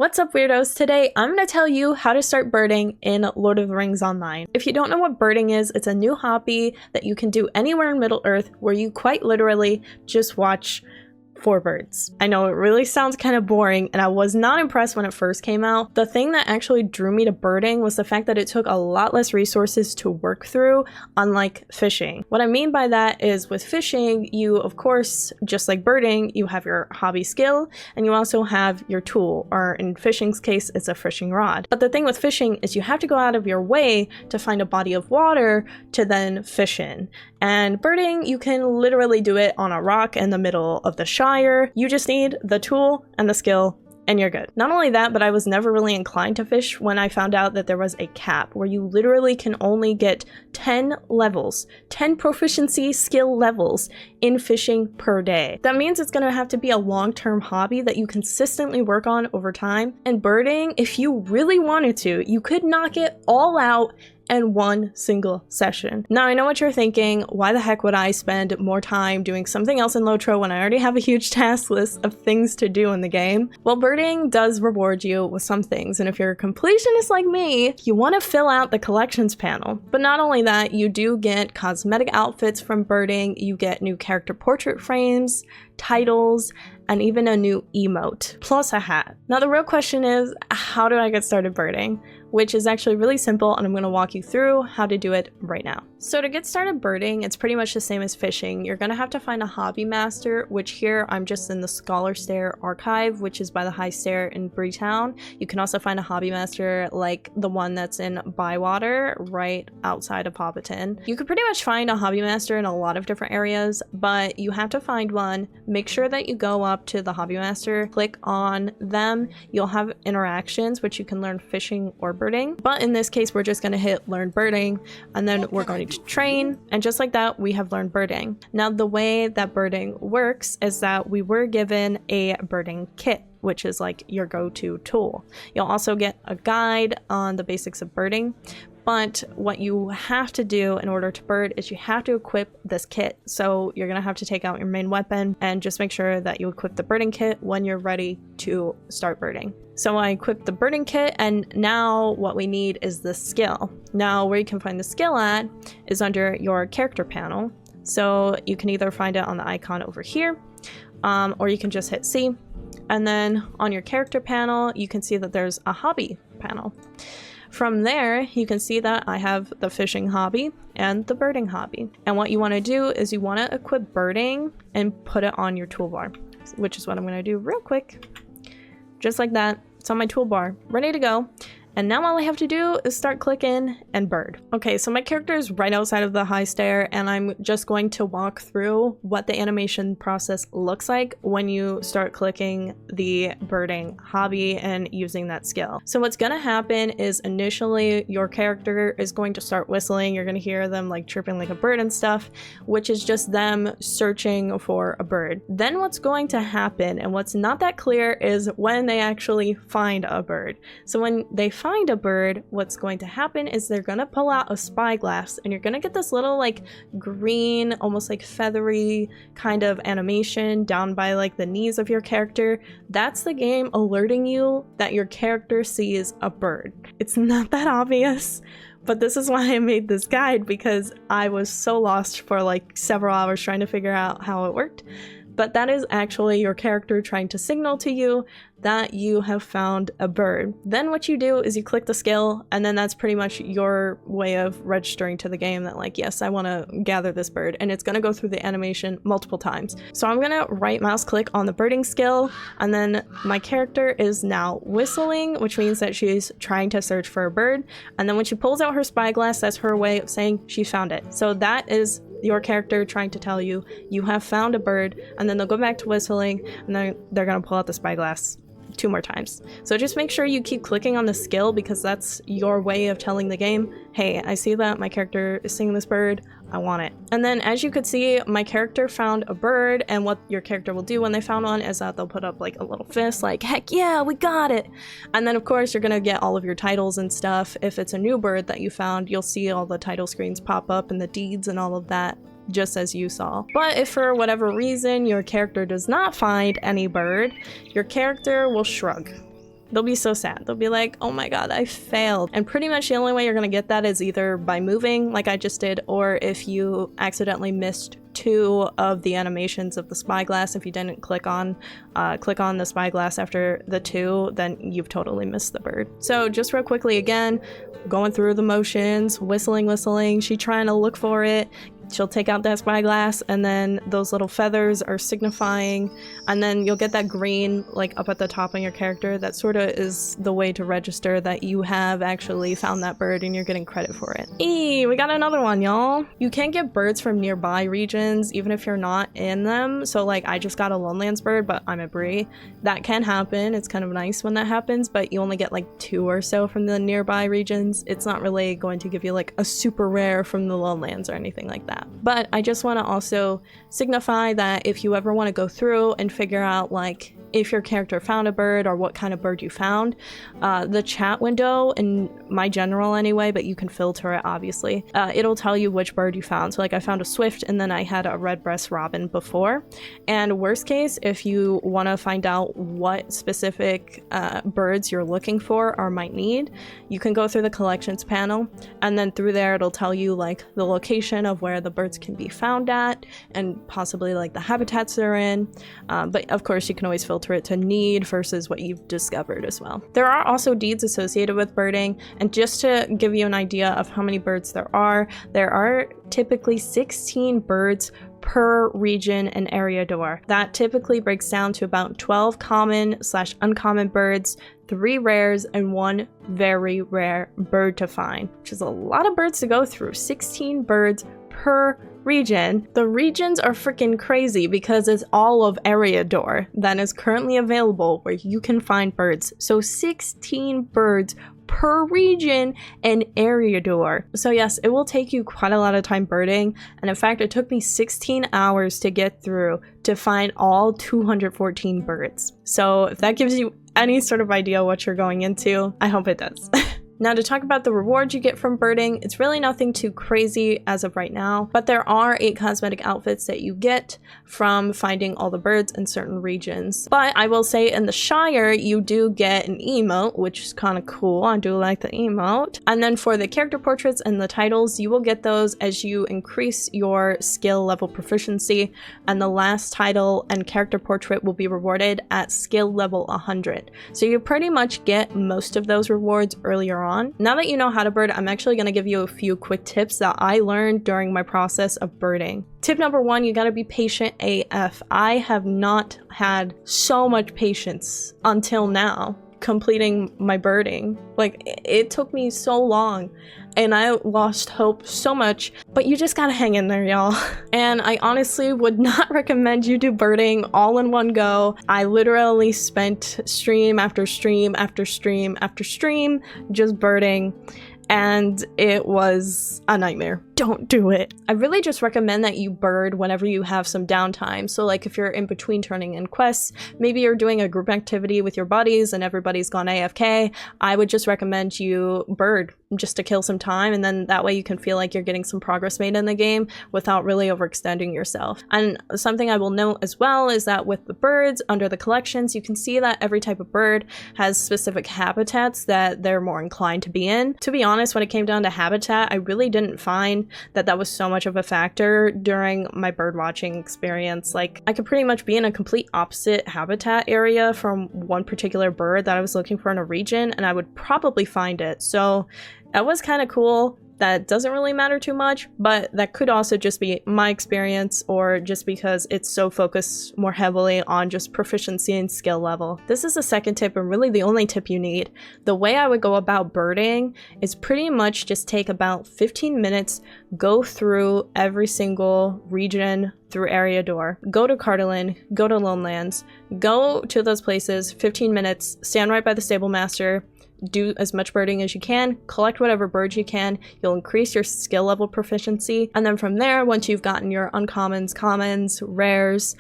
What's up, weirdos? Today I'm going to tell you how to start birding in Lord of the Rings Online. If you don't know what birding is, it's a new hobby that you can do anywhere in Middle-earth where you quite literally just watch for birds. I know it really sounds kind of boring, and I was not impressed when it first came out. The thing that actually drew me to birding was the fact that it took a lot less resources to work through, unlike fishing. What I mean by that is with fishing, you of course, just like birding, you have your hobby skill and you also have your tool, or in fishing's case, it's a fishing rod. But the thing with fishing is you have to go out of your way to find a body of water to then fish in. And birding, you can literally do it on a rock in the middle of the Shire. You just need the tool and the skill and you're good. Not only that, but I was never really inclined to fish when I found out that there was a cap where you literally can only get 10 levels, 10 proficiency skill levels in fishing per day. That means it's gonna have to be a long-term hobby that you consistently work on over time. And birding, if you really wanted to, you could knock it all out in one single session. Now, I know what you're thinking, why the heck would I spend more time doing something else in LOTRO when I already have a huge task list of things to do in the game? Well, birding does reward you with some things, and if you're a completionist like me, you want to fill out the collections panel. But not only that, you do get cosmetic outfits from birding, you get new character portrait frames, titles, and even a new emote, plus a hat. Now the real question is, how do I get started birding? Which is actually really simple, and I'm going to walk you through how to do it right now. So to get started birding, it's pretty much the same as fishing. You're going to have to find a hobby master, which here I'm just in the Scholar Stair archive, which is by the High Stair in Breetown. You can also find a hobby master like the one that's in Bywater, right outside of Hobbiton. You could pretty much find a hobby master in a lot of different areas, but you have to find one. Make sure that you go up to the hobby master, click on them. You'll have interactions, which you can learn fishing or birding, but in this case we're just going to hit learn birding, and then we're going to train, and just like that we have learned birding. Now the way that birding works is that we were given a birding kit, which is like your go-to tool. You'll also get a guide on the basics of birding, but what you have to do in order to bird is you have to equip this kit. So you're gonna have to take out your main weapon and just make sure that you equip the birding kit when you're ready to start birding. So I equipped the birding kit, and now what we need is the skill. Now where you can find the skill at is under your character panel. So you can either find it on the icon over here, or you can just hit C. And then on your character panel, you can see that there's a hobby panel. From there, you can see that I have the fishing hobby and the birding hobby. And what you want to do is you want to equip birding and put it on your toolbar, which is what I'm going to do real quick. Just like that. It's on my toolbar, ready to go. And now all I have to do is start clicking and bird. Okay, so my character is right outside of the High Stair, and I'm just going to walk through what the animation process looks like when you start clicking the birding hobby and using that skill. So what's gonna happen is initially your character is going to start whistling. You're gonna hear them like chirping like a bird and stuff, which is just them searching for a bird. Then what's going to happen, and what's not that clear, is when they actually find a bird. So when they find a bird, what's going to happen is they're gonna pull out a spyglass, and you're gonna get this little like green, almost like feathery kind of animation down by like the knees of your character. That's the game alerting you that your character sees a bird. It's not that obvious, but this is why I made this guide, because I was so lost for like several hours trying to figure out how it worked. But that is actually your character trying to signal to you that you have found a bird. Then what you do is you click the skill, and then that's pretty much your way of registering to the game that like, yes, I want to gather this bird, and it's going to go through the animation multiple times. So I'm going to right mouse click on the birding skill, and then my character is now whistling, which means that she's trying to search for a bird. And then when she pulls out her spyglass, that's her way of saying she found it. So that is your character trying to tell you you have found a bird, and then they'll go back to whistling, and then they're gonna pull out the spyglass 2 more times. So just make sure you keep clicking on the skill, because that's your way of telling the game, hey, I see that my character is seeing this bird, I want it. And then as you could see, my character found a bird, and what your character will do when they found one is that they'll put up like a little fist like, heck yeah, we got it. And then of course you're gonna get all of your titles and stuff. If it's a new bird that you found, you'll see all the title screens pop up and the deeds and all of that, just as you saw. But if for whatever reason your character does not find any bird, your character will shrug. They'll be so sad. They'll be like, oh my god, I failed. And pretty much the only way you're gonna get that is either by moving like I just did, or if you accidentally missed 2 of the animations of the spyglass. If you didn't click on the spyglass after the 2, then you've totally missed the bird. So just real quickly again, going through the motions, whistling, she trying to look for it. She'll take out that spyglass, and then those little feathers are signifying, and then you'll get that green like up at the top on your character. That sort of is the way to register that you have actually found that bird and you're getting credit for it. Eee, we got another one, y'all. You can get birds from nearby regions even if you're not in them. So like I just got a Lonelands bird, but I'm a Bree. That can happen. It's kind of nice when that happens, but you only get like 2 or so from the nearby regions. It's not really going to give you like a super rare from the Lonelands or anything like that. But I just want to also signify that if you ever want to go through and figure out like if your character found a bird or what kind of bird you found, the chat window, in my general anyway, but you can filter it obviously, it'll tell you which bird you found. So like I found a swift and then I had a redbreast robin before. And worst case, if you want to find out what specific birds you're looking for or might need, you can go through the collections panel, and then through there it'll tell you like the location of where the birds can be found at and possibly like the habitats they're in. But of course you can always filter it to need versus what you've discovered as well. There are also deeds associated with birding, and just to give you an idea of how many birds there are typically 16 birds per region and area door. That typically breaks down to about 12 common/uncommon birds, 3 rares, and 1 very rare bird to find, which is a lot of birds to go through. 16 birds per region. The regions are freaking crazy because it's all of Eriador that is currently available where you can find birds. So 16 birds per region and Eriador. So yes, it will take you quite a lot of time birding, and in fact it took me 16 hours to get through to find all 214 birds. So if that gives you any sort of idea what you're going into, I hope it does. Now, to talk about the rewards you get from birding, it's really nothing too crazy as of right now, but there are 8 cosmetic outfits that you get from finding all the birds in certain regions. But I will say in the Shire, you do get an emote, which is kind of cool. I do like the emote. And then for the character portraits and the titles, you will get those as you increase your skill level proficiency, and the last title and character portrait will be rewarded at skill level 100. So you pretty much get most of those rewards earlier on. Now that you know how to bird, I'm actually going to give you a few quick tips that I learned during my process of birding. Tip number 1, you got to be patient AF. I have not had so much patience until now completing my birding. Like, it took me so long and I lost hope so much, but you just gotta hang in there, y'all. And I honestly would not recommend you do birding all in one go. I literally spent stream after stream after stream after stream just birding, and it was a nightmare. Don't do it. I really just recommend that you bird whenever you have some downtime. So like if you're in between turning in quests, maybe you're doing a group activity with your buddies and everybody's gone AFK, I would just recommend you bird just to kill some time, and then that way you can feel like you're getting some progress made in the game without really overextending yourself. And something I will note as well is that with the birds under the collections, you can see that every type of bird has specific habitats that they're more inclined to be in. To be honest, when it came down to habitat, I really didn't find that was so much of a factor during my bird watching experience. Like, I could pretty much be in a complete opposite habitat area from one particular bird that I was looking for in a region, and I would probably find it. So that was kind of cool. That doesn't really matter too much, but that could also just be my experience, or just because it's so focused more heavily on just proficiency and skill level. This is the second tip, and really the only tip you need. The way I would go about birding is pretty much just take about 15 minutes, go through every single region through Eriador, go to Cardolan, go to Lonelands, go to those places, 15 minutes, stand right by the stable master, do as much birding as you can, collect whatever birds you can, you'll increase your skill level proficiency, and then from there, once you've gotten your uncommons, commons, rares,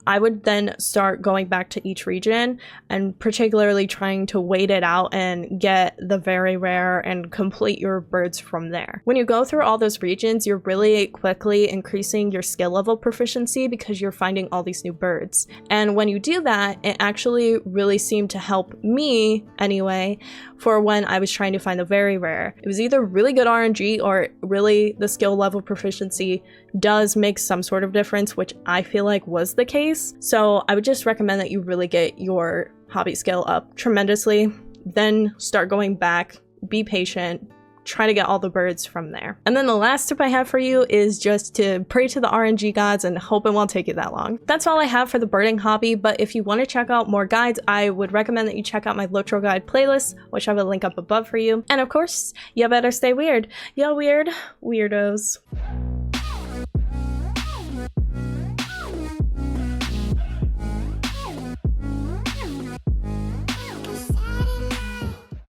I would then start going back to each region and particularly trying to wait it out and get the very rare and complete your birds from there. When you go through all those regions, you're really quickly increasing your skill level proficiency because you're finding all these new birds. And when you do that, it actually really seemed to help me anyway for when I was trying to find the very rare. It was either really good RNG or really the skill level proficiency does make some sort of difference, which I feel like was the case. So I would just recommend that you really get your hobby skill up tremendously, then start going back, be patient, try to get all the birds from there. And then the last tip I have for you is just to pray to the RNG gods and hope it won't take you that long. That's all I have for the birding hobby, but if you want to check out more guides, I would recommend that you check out my LOTRO guide playlist, which I will link up above for you. And of course, you better stay weird. Yo, weird weirdos.